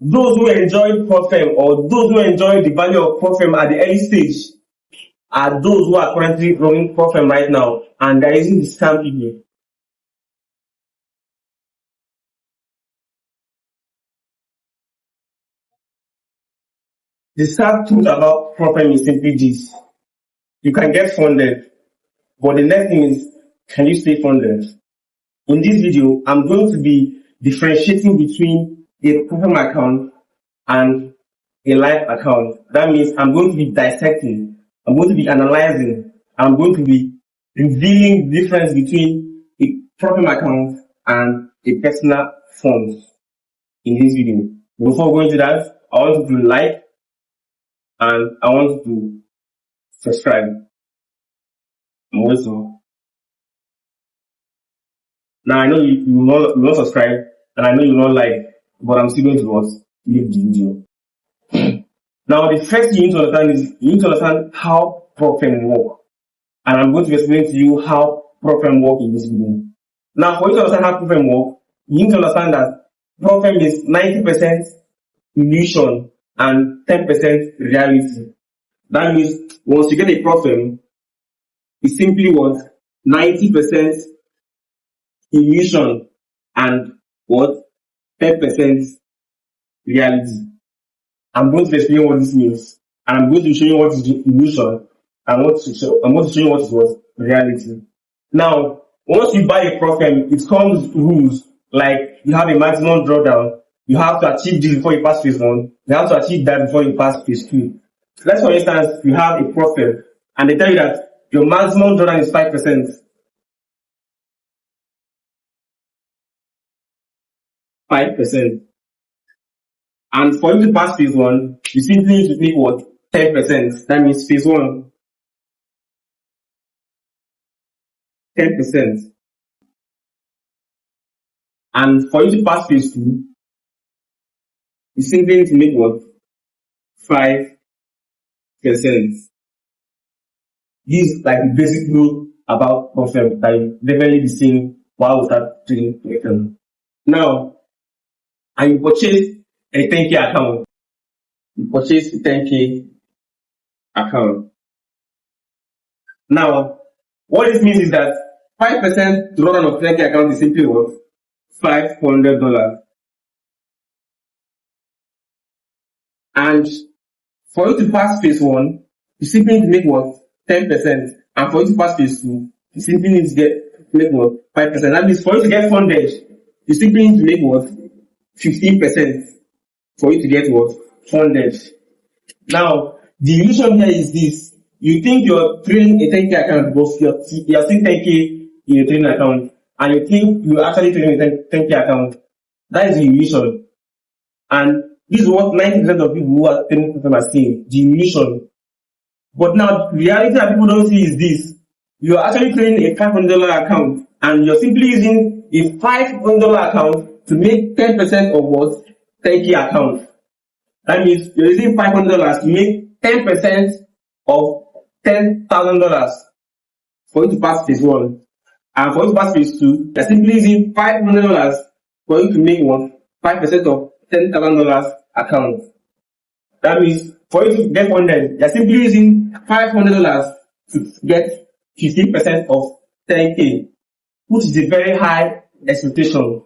those who enjoy propfirm or those who enjoy the value of propfirm at the early stage are those who are currently running propfirm right now, and they're using the scam people. The sad truth about propfirm is simply this: you can get funded, but the next thing is, can you stay funded? In this video, I'm going to be differentiating between a propfirm account and a live account. That means I'm going to be dissecting, I'm going to be analyzing, I'm going to be revealing the difference between a propfirm account and a personal fund in this video. Before going to that, I want you to like and I want you to subscribe. And also, now I know you will not subscribe and I know you will not like, but I'm still going to leave the video. Now, the first thing you need to understand is you need to understand how propfirm work, and I'm going to explain to you how propfirm work in this video. Now, for you to understand how propfirm work, you need to understand that propfirm is 90% illusion and 10% reality. That means once you get a propfirm, it's simply what 90% illusion and what 10% reality. I'm going to explain what this means, and I'm going to show you what is the illusion, and I'm going to show you what is what reality. Now, once you buy a propfirm, it comes with rules like you have a maximum drawdown, you have to achieve this before you pass phase 1, you have to achieve that before you pass phase 2. So let's, for instance, you have a propfirm, and they tell you that your maximum drawdown is 5%. 5%. And for you to pass phase 1, you simply need to make what? 10%. That means phase 1, 10%. And for you to pass phase 2, you simply need to make what? 5%. This is like the basic rule about propfirm that you definitely be seeing while we start trading propfirm. Now, and you purchase a 10K account. You purchase a 10K account. Now, what this means is that 5% drawdown of 10K account is simply what? $500. And for you to pass phase 1, you simply need to make what? 10%. And for you to pass phase 2, you simply need to make what? 5%. That means for you to get funded, you simply need to make what? 15% for you to get what? Funded. Now, the illusion here is this: you think you're trading a 10K account, but you're still 10K in your trading account, and you think you're actually trading a 10K account. That is the illusion. And this is what 90% of people who are trading propfirm are seeing, the illusion. But now, the reality that people don't see is this: you're actually trading a $500 account, and you're simply using a $500 account to make 10% of what? 10K account. That means you're using $500 to make 10% of $10,000 for you to pass phase 1. And for you to pass phase 2, you're simply using $500 for you to make what? 5% of $10,000 account. That means for you to get funded, you're simply using $500 to get 15% of 10K, which is a very high expectation.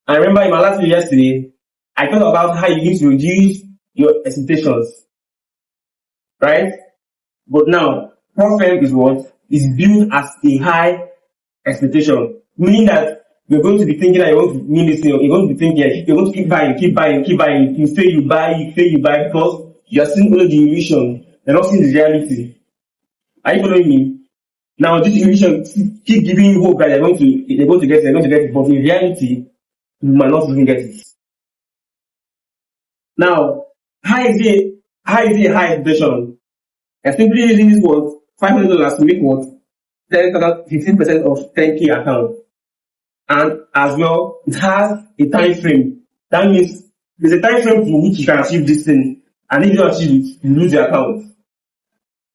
And remember, in my last video yesterday, I talked about how you need to reduce your expectations, right? But now, propfirm is what? Is built as a high expectation, meaning that you're going to be thinking that you're going to mean this thing, you're going to be thinking you're going to keep buying. You fail, you buy, because you're seeing only the illusion, you're not seeing the reality. Are you following me? Now, this illusion keep giving you hope that they're going to get it, but in reality, you might not even get it. Now, how is it a high expectation? You're simply using this word $500 to make what? 15% of 10K account. And as well, it has a time frame. That means there's a time frame for which you can achieve this thing. And if you don't achieve it, you lose your account.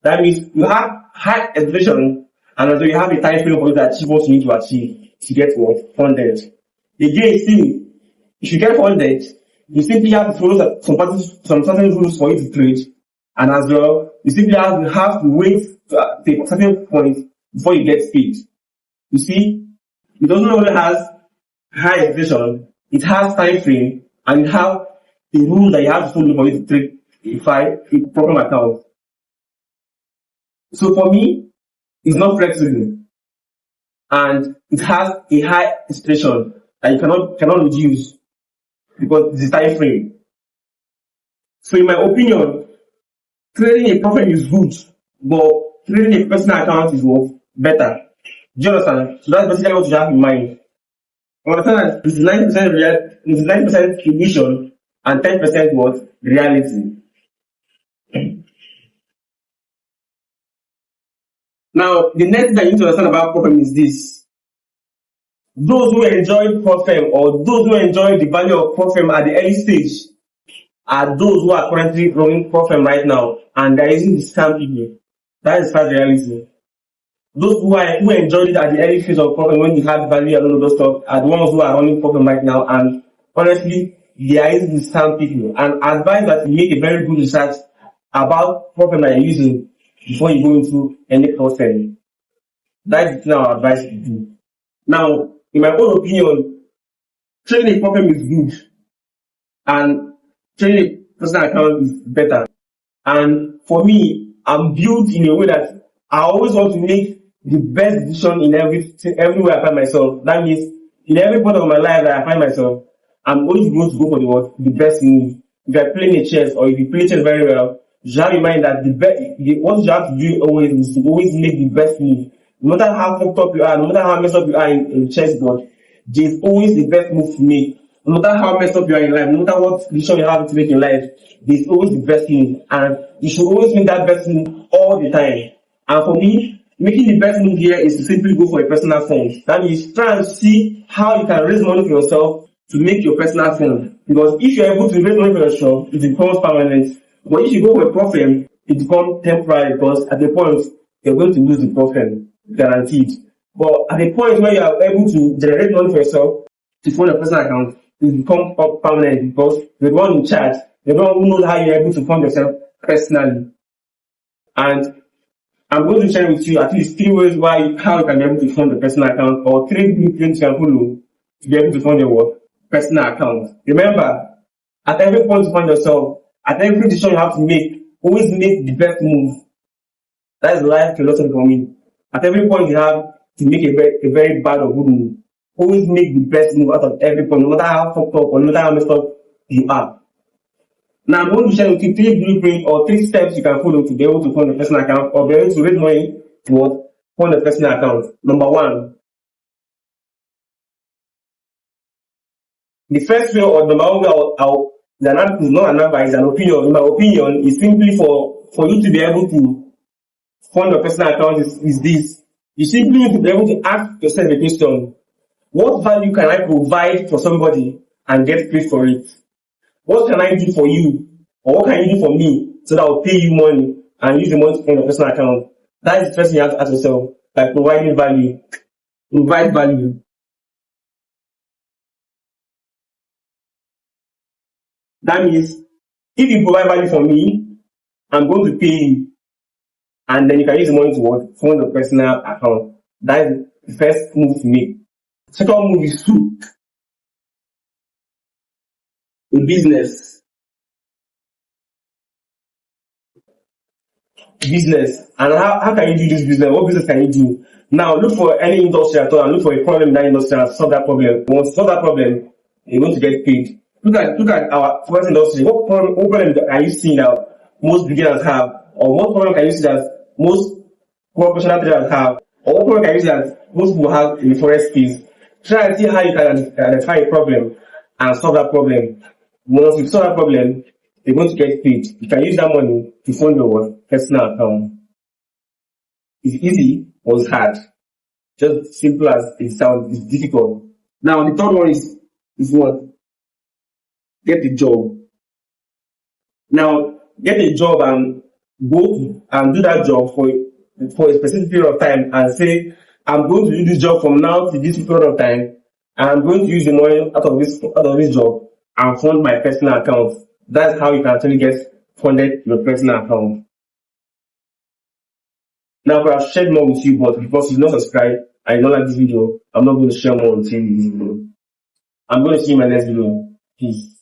That means you have high expectation, and also you have a time frame for you to achieve what you need to achieve to get what? Funded. Again, see, if you get funded, You simply have to follow some certain rules for you to trade, and as well, you simply have to wait to a certain point before you get paid. You see, it doesn't only has high inflation, it has time frame, and it has a rule that you have to follow for you to trade a problem account. So for me, it's not flexible, and it has a high expectation that you cannot reduce because it's time frame. So in my opinion, trading a profit is good, but trading a personal account is what? Better. Do you understand? So that's basically what you have in mind. You understand that it's 90% it's 90% illusion and 10% what? Reality. Now, the next thing that you need to understand about profit is this. Those who enjoy propfirm, or those who enjoy the value of propfirm at the early stage, are those who are currently running propfirm right now, and they're using the scam people. That is fast reality. Those who enjoyed it at the early phase of propfirm when you had value and all of those stuff are the ones who are running propfirm right now, and honestly, they are using the scam people. And advise that you make a very good research about propfirm that you're using before you go into any propfirm. That is our advice to do. Now, in my own opinion, trading a propfirm is good, and trading a personal account is better. And for me, I'm built in a way that I always want to make the best decision in everywhere I find myself. That means in every part of my life that I find myself, I'm always going to go for the best move. If you're playing a chess, or if you play chess very well, you should have in mind that what you have to do always is to always make the best move. No matter how fucked up you are, no matter how messed up you are in chessboard, there's always the best move to make. No matter how messed up you are in life, no matter what decision you have to make in life, there's always the best move. And you should always make that best move all the time. And for me, making the best move here is to simply go for a personal fund. That means try and see how you can raise money for yourself to make your personal fund. Because if you're able to raise money for yourself, it becomes permanent. But if you go for a propfirm, it becomes temporary, because at the point, you're going to lose the propfirm, guaranteed. But at the point where you are able to generate money for yourself to fund a personal account, it becomes permanent, because you're the one in charge. You're the one who knows how you're able to fund yourself personally. And I'm going to share with you at least 3 ways how you can be able to fund a personal account, or 3 blueprints you can follow to be able to fund your personal account. Remember, at every point you find yourself, at every decision you have to make, always make the best move. That is life philosophy for me. At every point you have to make a very bad or good move, always make the best move out of every point, no matter how fucked up or no matter how messed up you are. Now, I'm going to share with you 3 blueprints or 3 steps you can follow to be able to fund a personal account, or be able to raise money to fund a personal account. Number 1, the first way, or number 1 way, is not an advice, it's an opinion. In my opinion, is simply for you to be able to fund a personal account is this. You simply need to be able to ask yourself a question: what value can I provide for somebody and get paid for it? What can I do for you? Or what can you do for me so that I'll pay you money and use the money to fund a personal account? That is the first thing you have to ask yourself, by providing value. Provide value. That means if you provide value for me, I'm going to pay you, and then you can use the money to fund a personal account. That is the first move to make. Second move is to a business. And how can you do this business? What business can you do? Now look for any industry at all and look for a problem in that industry and solve that problem. Once you solve that problem, you're going to get paid. Look at our first industry. What problem are you seeing that most beginners have? Or what problem can you see that most professional traders have? Or what problem can you see that most people have in the forex space? Try and see how you can identify a problem and solve that problem. Once you solve that problem, you're going to get paid. You can use that money to fund your personal account. It's easy or it's hard. Just simple as it sounds, it's difficult. Now the third one is what? Get a job. Now get a job and go and do that job for a specific period of time, and say, I'm going to do this job from now to this period of time, and I'm going to use the money out of this job and fund my personal account. That's how you can actually get funded your personal account. Now, I have shared more with you, but because you not subscribed and you don't like this video, I'm not going to share more with you in this video. I'm going to see you in my next video. Peace.